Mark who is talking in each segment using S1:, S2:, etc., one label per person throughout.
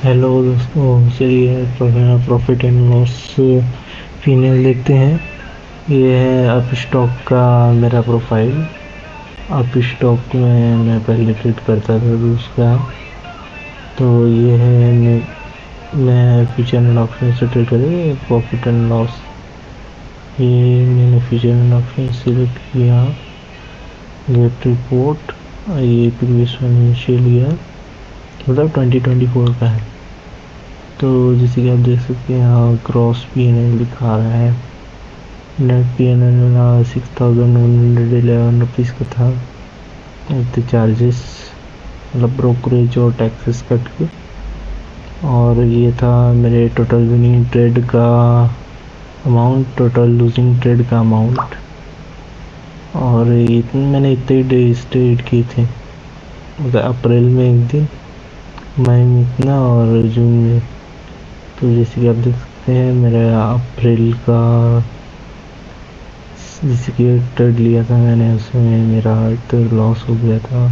S1: Hello दोस्तों, चलिए profit and loss final देखते हैं। ये है अप स्टॉक का मेरा प्रोफाइल। अप स्टॉक में मैं पहले ट्रेड करता था तो उसका तो ये है। मैं फ्यूचर एंड ऑप्शन से ट्रेड करें प्रॉफिट एंड लॉस। ये मैंने फ्यूचर एंड ऑप्शन सिलेक्ट किया। गेट रिपोर्ट, ये प्रीवियस फाइनेंशियल ईयर मतलब 2024 का है। तो जैसे कि आप देख सकते हैं यहाँ क्रॉस पी&एल दिखा रहा है। नेट पी&एल मेरा 6111 रुपीज़ का था विद चार्जेस, मतलब ब्रोकरेज और टैक्सेस कट के। और ये था मेरे टोटल विनिंग ट्रेड का अमाउंट, टोटल लूजिंग ट्रेड का अमाउंट। और मैंने इतने डेज ट्रेड किए थे, मतलब अप्रैल में एक दिन, मई में इतना और जून में। तो जैसे कि आप देख सकते हैं मेरा अप्रैल का जैसे कि ट्रेड लिया था मैंने, उसमें मेरा तो लॉस हो गया था।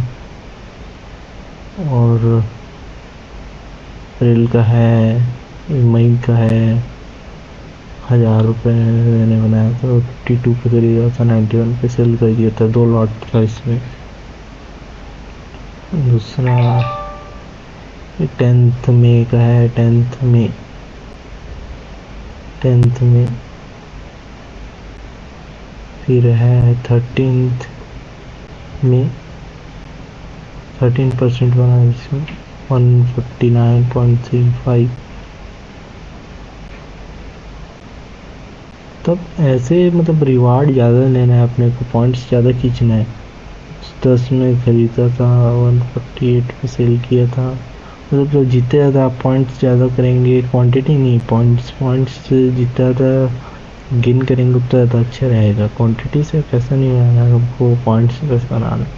S1: और अप्रैल का है, मई का है 1000 रुपये मैंने बनाया था। 52 पे खरीदा था, 91 पे सेल कर दिया था। 2 लॉट था इसमें। दूसरा 10 मई का है, 10 मई। फिर है 13 मई, 13% बना इसमें 149.35। तब ऐसे मतलब रिवार्ड ज़्यादा लेना है अपने को, पॉइंट्स ज़्यादा खींचना है। 10 में खरीदा था, 148 में सेल किया था। मतलब जो जितने ज़्यादा आप पॉइंट्स ज़्यादा करेंगे, क्वांटिटी नहीं, पॉइंट्स जितना ज़्यादा गेन करेंगे उतना ज़्यादा अच्छा रहेगा। क्वांटिटी से पैसा नहीं बनाना है हमको, पॉइंट्स से पैसा बनाना है।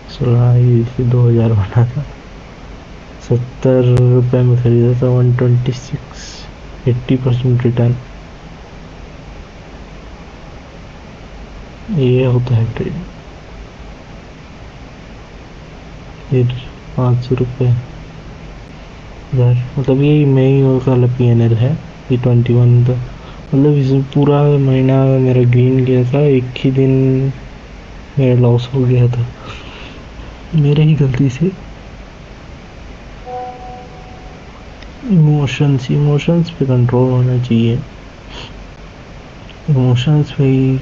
S1: 16 से 2000 बना था। 70 रुपये में खरीदा था, 126, 80% रिटर्न। ये होता है ट्रेड। फिर 500 रुपये इधर, मतलब ये मई वाला पी&एल है। ये 21 था, मतलब इस पूरा महीना मेरा ग्रीन गया था, एक ही दिन मेरा लॉस हो गया था मेरे ही गलती से। इमोशंस पे कंट्रोल होना चाहिए। इमोशंस पे ही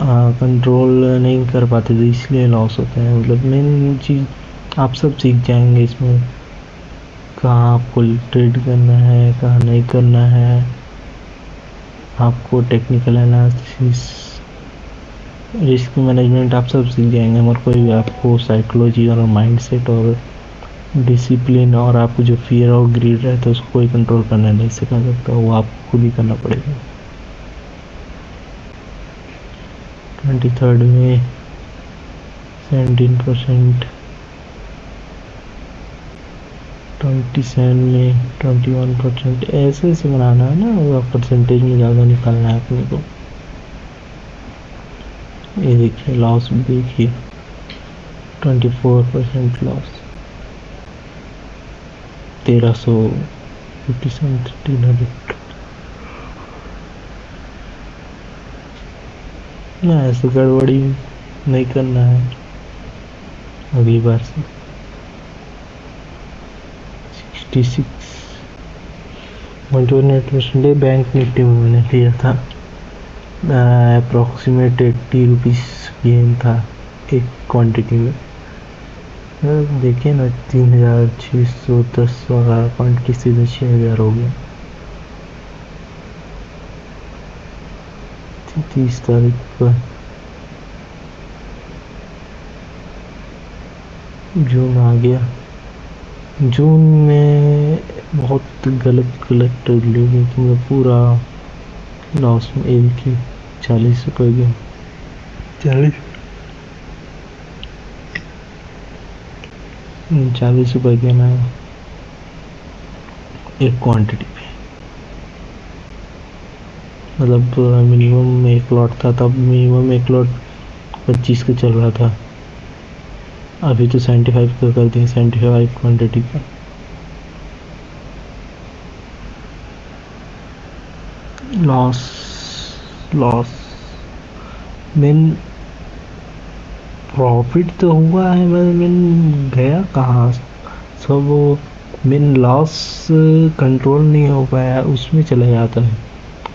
S1: कंट्रोल नहीं कर पाते तो इसलिए लॉस होता है। मतलब मेन चीज़ आप सब सीख जाएंगे इसमें, कहाँ आपको ट्रेड करना है, कहाँ नहीं करना है। आपको टेक्निकल एनालिसिस, रिस्क मैनेजमेंट आप सब सीख जाएंगे। मगर कोई आपको साइकोलॉजी और माइंडसेट और डिसिप्लिन और आपको जो फियर और ग्रीड रहता है उसको कोई कंट्रोल करना नहीं सिखा सकता, वो आपको खुद ही करना पड़ेगा। 23 में 17%, 27 में 21%। ऐसे ऐसे बनाना है ना, वो परसेंटेज में ज़्यादा निकालना है अपने को। ये देखिए लॉस भी देखिए, 24% लॉस, 1300 ना। ऐसे गड़बड़ी नहीं करना है अगली बार से। 66.18% बैंक निफ्टी में मैंने लिया था। अप्रोक्सीमेट 80 रुपीज़ गेन था एक क्वांटिटी में। देखिए ना, 3610 वाला क्वांटिटी सीधे 6000 हो गया। 30 तारीख पर जून आ गया। जून में बहुत गलत ट्रेड ली गई थी, मैं पूरा लॉस में। एक की 40 रुपये गया, 40 रुपये गया एक क्वांटिटी पे। मतलब मिनिमम एक लॉट था, तब मिनिमम एक लॉट 25 का चल रहा था। अभी तो 75 का कर दें, 75 क्वान्टिटी का। लॉस लॉस मेन प्रॉफिट तो हुआ है, मेन गया कहाँ सब वो। मेन लॉस कंट्रोल नहीं हो पाया, उसमें चला जाता है।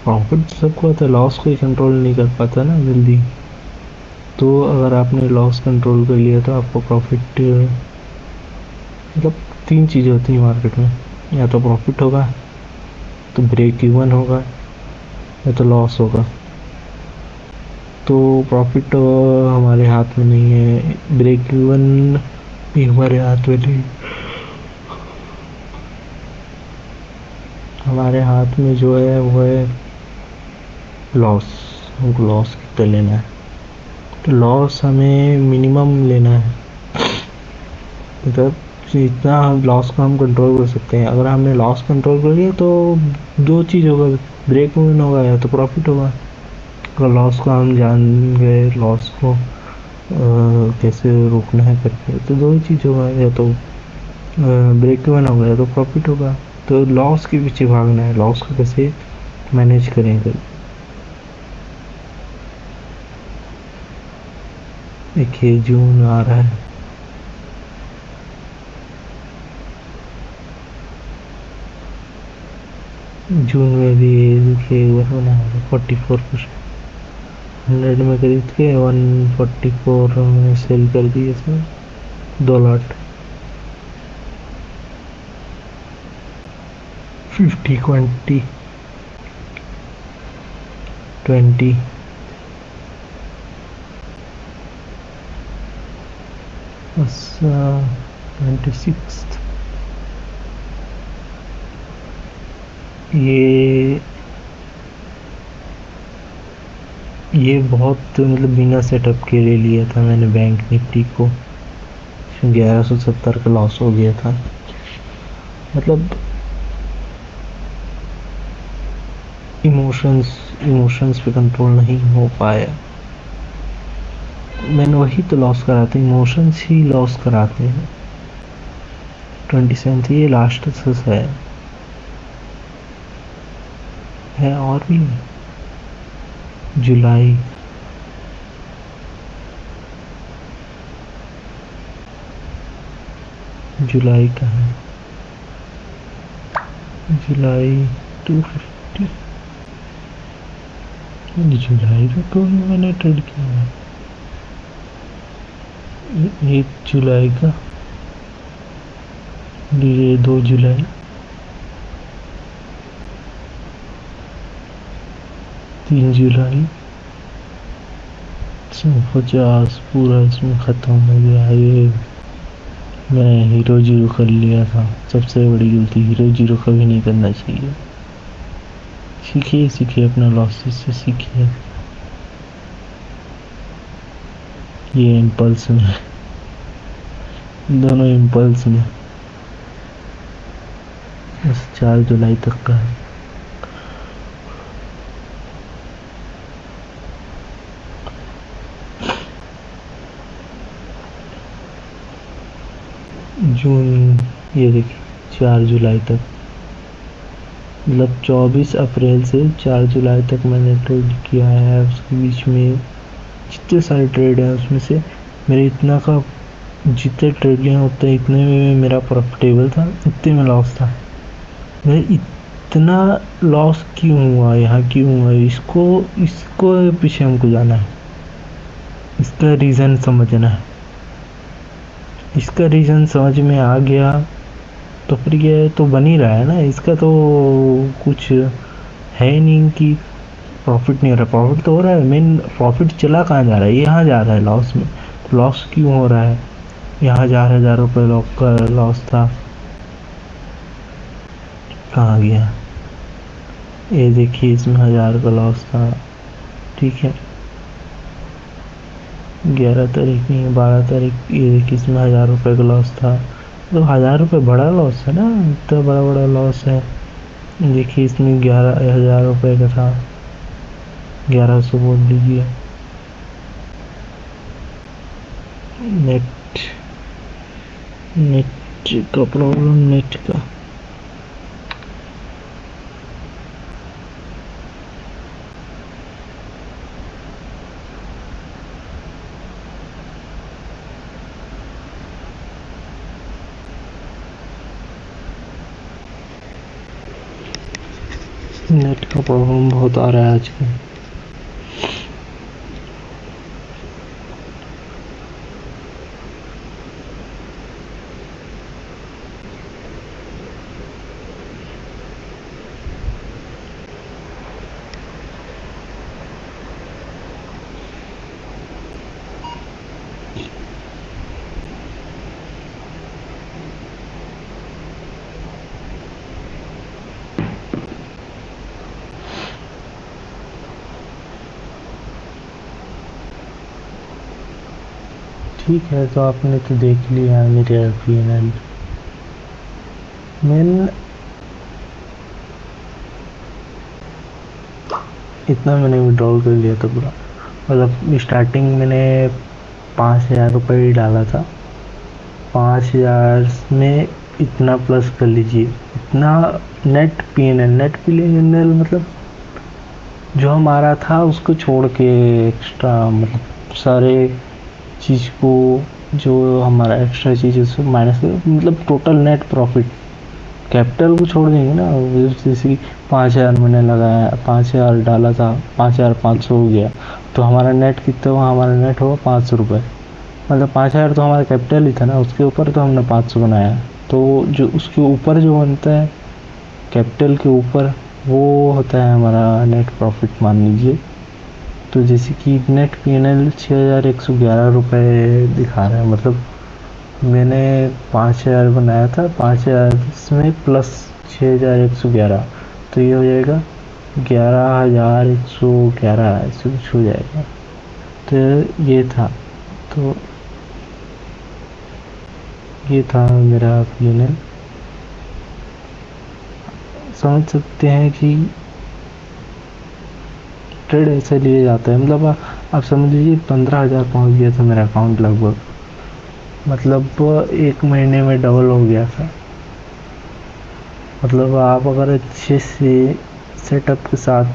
S1: प्रॉफिट सबको आता है, लॉस कोई कंट्रोल नहीं कर पाता ना जल्दी। तो अगर आपने लॉस कंट्रोल कर लिया तो आपको प्रॉफिट, मतलब 3 चीज़ें होती हैं मार्केट में, या तो प्रॉफिट होगा, तो ब्रेक इवन होगा, या तो लॉस होगा। तो प्रॉफिट हमारे हाथ में नहीं है, ब्रेक इवन भी हमारे हाथ में नहीं। हमारे हाथ में जो है वो है लॉस। हमको लॉस कितना लेना है, तो लॉस हमें मिनिमम लेना है। मतलब इतना लॉस को हम कंट्रोल कर सकते हैं। अगर हमने लॉस कंट्रोल कर लिया तो 2 चीज़ होगा, ब्रेक इवन होगा या तो प्रॉफिट होगा। अगर लॉस को हम जान गए, लॉस को कैसे रोकना है करके, तो 2 ही चीज़ होगा, या तो ब्रेक इवन होगा या तो प्रॉफिट होगा। तो लॉस के पीछे भागना है, लॉस को कैसे मैनेज करेंगे। देखिए जून आ रहा है, जून में भी देखिए होना है 44%। 100 में खरीद के 144 में सेल कर दिए इसमें 2 लॉट। 50 20 20 बस 26। ये बहुत मतलब बिना सेटअप के ले लिया था मैंने बैंक निफ्टी को, 1170 का लॉस हो गया था। मतलब इमोशंस पे कंट्रोल नहीं हो पाया। मैंने वही तो लॉस कराते, इमोशंस ही लॉस कराते हैं। 27 ये लास्ट है और भी जुलाई जुलाई का है, जुलाई 250। जुलाई का तो मैंने ट्रेड किया है, 1 जुलाई का, ये 2 जुलाई, 3 जुलाई। 150 पूरा इसमें ख़त्म हो गया। ये मैं हीरो जीरो कर लिया था, सबसे बड़ी गलती। हीरो जीरो कभी नहीं करना चाहिए। सीखिए अपने लॉसेस से सीखिए। ये इम्पल्स में, दोनों इम्पल्स में। बस 4 जुलाई तक का है। जून, ये देखिए 4 जुलाई तक, मतलब 24 अप्रैल से 4 जुलाई तक मैंने ट्रेड किया है। उसके बीच में जितने सारे ट्रेड हैं उसमें से मेरे इतना का, जितने ट्रेड लिए हैं उतने इतने में मेरा प्रॉफिटेबल था, इतने में लॉस था। मेरे इतना लॉस क्यों हुआ, यहाँ क्यों हुआ, इसको पीछे हमको जाना है, इसका रीज़न समझना है। इसका रीज़न समझ में आ गया तो फिर ये तो बन ही रहा है ना। इसका तो कुछ है नहीं कि प्रॉफिट नहीं हो रहा, प्रॉफिट तो हो रहा है। मेन प्रॉफिट चला कहाँ जा रहा है, यहाँ जा रहा है लॉस में। लॉस क्यों हो रहा है, यहाँ 4,000 रुपये का लॉस था, कहाँ गया। ये देखिए इसमें 1000 का लॉस था, ठीक है। 11 तारीख नहीं, 12 तारीख। ये देखिए इसमें 1000 रुपये का लॉस था। तो 1000 रुपये बड़ा लॉस है ना, इतना बड़ा लॉस है। देखिए इसमें 11,000 रुपये का था, 1100 बोल लीजिए। नेट नेट का प्रॉब्लम, नेट का। नेट का प्रॉब्लम बहुत आ रहा है आजकल। ठीक है, तो आपने तो देख लिया मेरे ओपिनियन। मैंने इतना मैंने विड्रॉल कर लिया था पूरा, मतलब स्टार्टिंग मैंने 5,000 रुपये ही डाला था। 5,000 में इतना प्लस कर लीजिए, इतना नेट पीएनएल, नेट पीएनएल मतलब जो हमारा था उसको छोड़ के एक्स्ट्रा, मतलब सारे चीज़ को, जो हमारा एक्स्ट्रा चीज़ उसको माइनस कर, मतलब टोटल नेट प्रॉफिट कैपिटल को छोड़ देंगे ना। जैसे कि 5,000 मैंने लगाया, 5,000 डाला था, 5,500 हो गया, तो हमारा नेट कितना हुआ? हमारा नेट हुआ 500 रुपये। मतलब 5,000 तो हमारा कैपिटल ही था ना, उसके ऊपर तो हमने 500 बनाया। तो जो उसके ऊपर जो बनता है कैपिटल के ऊपर, वो होता है हमारा नेट प्रॉफिट मान लीजिए। तो जैसे कि नेट पीएनएल 6,111 रुपये दिखा रहा है, मतलब मैंने 5,000 बनाया था, 5,000 में प्लस 6,111, तो ये हो जाएगा 11,111 ऐसे कुछ हो जाएगा। तो तो ये था मेरा ओपिनियन। समझ सकते हैं कि ट्रेड ऐसे लिए जाता है, मतलब आप समझ लीजिए 15,000 पहुँच गया था मेरा अकाउंट लगभग, मतलब एक महीने में डबल हो गया था। मतलब आप अगर अच्छे से सेटअप के साथ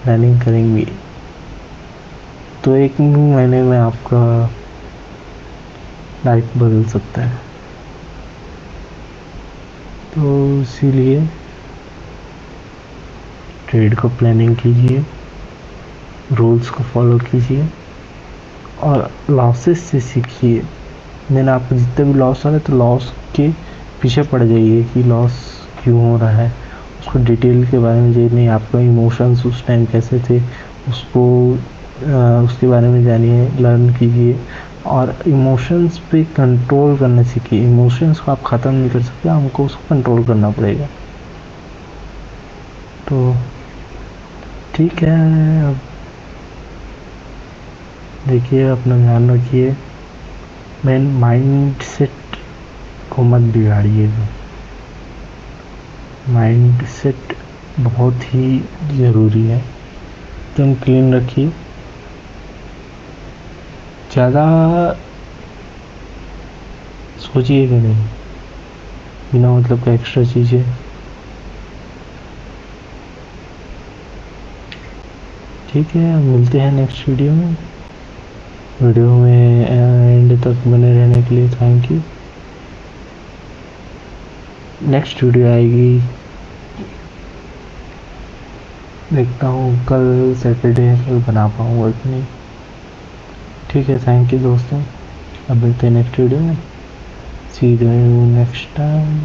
S1: प्लानिंग करेंगे तो एक महीने में आपका लाइफ बदल सकता है। तो इसीलिए ट्रेड को प्लानिंग कीजिए, रूल्स को फॉलो कीजिए और लॉसेस से सीखिए। मैंने आपको जितने भी लॉस आ रहे तो लॉस के पीछे पड़ जाइए कि लॉस क्यों हो रहा है, उसको डिटेल के बारे में जानिए, आपका इमोशंस उस टाइम कैसे थे उसको उसके बारे में जानिए, लर्न कीजिए और इमोशंस पे कंट्रोल करना सीखिए। इमोशंस को आप ख़त्म नहीं कर सकते, हमको उसको कंट्रोल करना पड़ेगा। तो ठीक है, अब देखिए अपना ध्यान रखिए, मेन माइंड सेट को मत बिगाड़िएगा। माइंड सेट बहुत ही ज़रूरी है, एकदम क्लीन रखिए, ज़्यादा सोचिएगा नहीं बिना मतलब का एक्स्ट्रा चीज़ें। ठीक है, मिलते हैं नेक्स्ट वीडियो में। वीडियो में एंड तक बने रहने के लिए थैंक यू। नेक्स्ट वीडियो आएगी, देखता हूँ कल सैटरडे कल बना पाऊँगा कि नहीं। ठीक है, थैंक यू दोस्तों, अब मिलते हैं नेक्स्ट वीडियो में। सी यू नेक्स्ट टाइम।